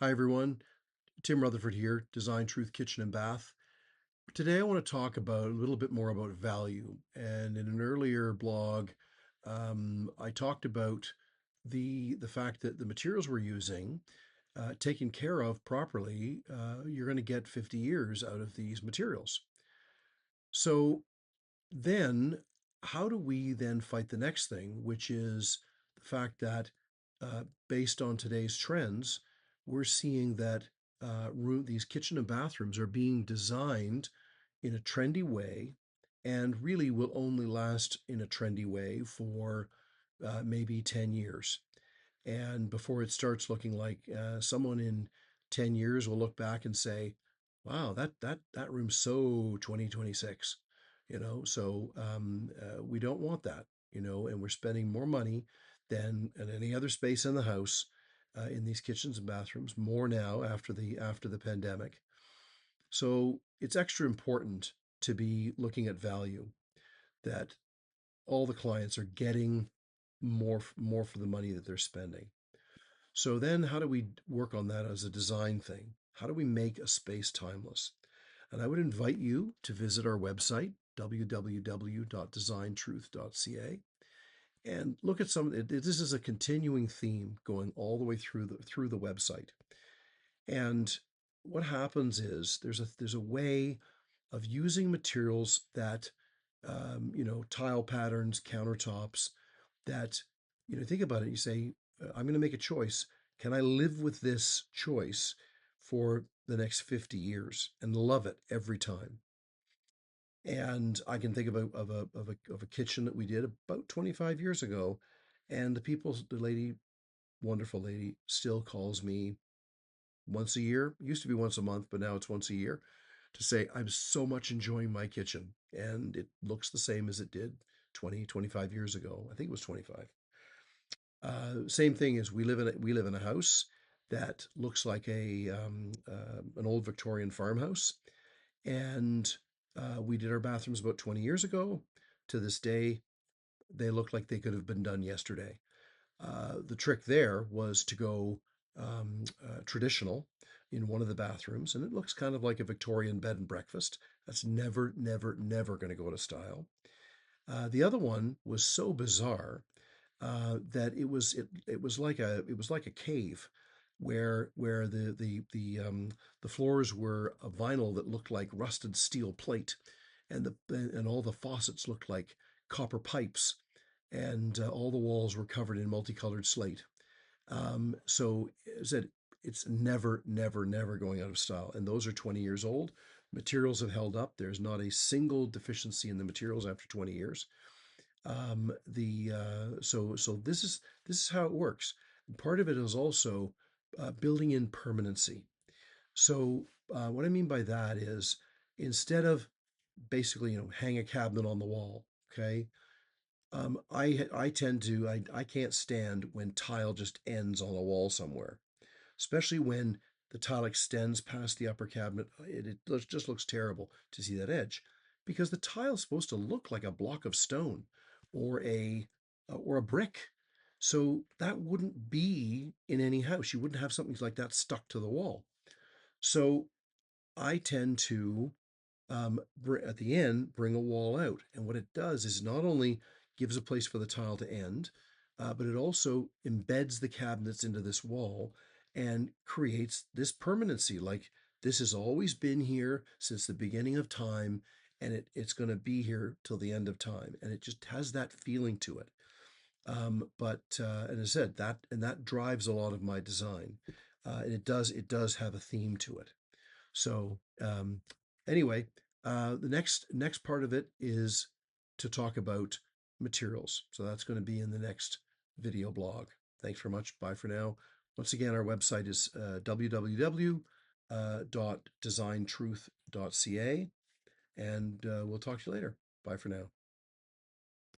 Hi everyone, Tim Rutherford here, Design Truth Kitchen and Bath. Today I want to talk about a little bit more about value. And in an earlier blog, I talked about the fact that the materials we're using, taken care of properly, you're going to get 50 years out of these materials. So then, how do we then fight the next thing, which is the fact that based on today's trends, we're seeing that these kitchen and bathrooms are being designed in a trendy way and really will only last in a trendy way for maybe 10 years. And before it starts looking like someone in 10 years will look back and say, wow, that room's so 2026, we don't want that, and we're spending more money than in any other space in the house in these kitchens and bathrooms, more now after the pandemic. So it's extra important to be looking at value, that all the clients are getting more for the money that they're spending. So then how do we work on that as a design thing? How do we make a space timeless? And I would invite you to visit our website, www.designtruth.ca, and look at this is a continuing theme going all the way through the website. And what happens is there's a way of using materials that tile patterns, countertops, that think about it. You say, I'm going to make a choice. Can I live with this choice for the next 50 years and love it every time? And I can think of a kitchen that we did about 25 years ago, and the lady, wonderful lady, still calls me once a year. It used to be once a month, but now it's once a year, to say, I'm so much enjoying my kitchen. And it looks the same as it did 25 years ago. I think it was 25. Same thing as we live in a house that looks like an old Victorian farmhouse, and we did our bathrooms about 20 years ago. To this day, they look like they could have been done yesterday. The trick there was to go traditional in one of the bathrooms, and it looks kind of like a Victorian bed and breakfast. That's never, never, never going to go to style. The other one was so bizarre that it was like a cave where the floors were a vinyl that looked like rusted steel plate, and all the faucets looked like copper pipes, and all the walls were covered in multicolored slate. So I said it's never, never, never going out of style, and those are 20 years old. Materials have held up. There's not a single deficiency in the materials after 20 years. The so this is how it works. Part of it is also building in permanency. So what I mean by that is, instead of basically hang a cabinet on the wall, okay. I tend to I can't stand when tile just ends on a wall somewhere, especially when the tile extends past the upper cabinet. Just looks terrible to see that edge, because the tile's supposed to look like a block of stone or a brick. So that wouldn't be in any house. You wouldn't have something like that stuck to the wall. So I tend to at the end, bring a wall out. And what it does is not only gives a place for the tile to end, but it also embeds the cabinets into this wall and creates this permanency. Like, this has always been here since the beginning of time, and it's going to be here till the end of time. And it just has that feeling to it. And as I said, that drives a lot of my design. And it does have a theme to it. So anyway, the next part of it is to talk about materials. So that's going to be in the next video blog. Thanks very much. Bye for now. Once again, our website is www.designtruth.ca, and we'll talk to you later. Bye for now.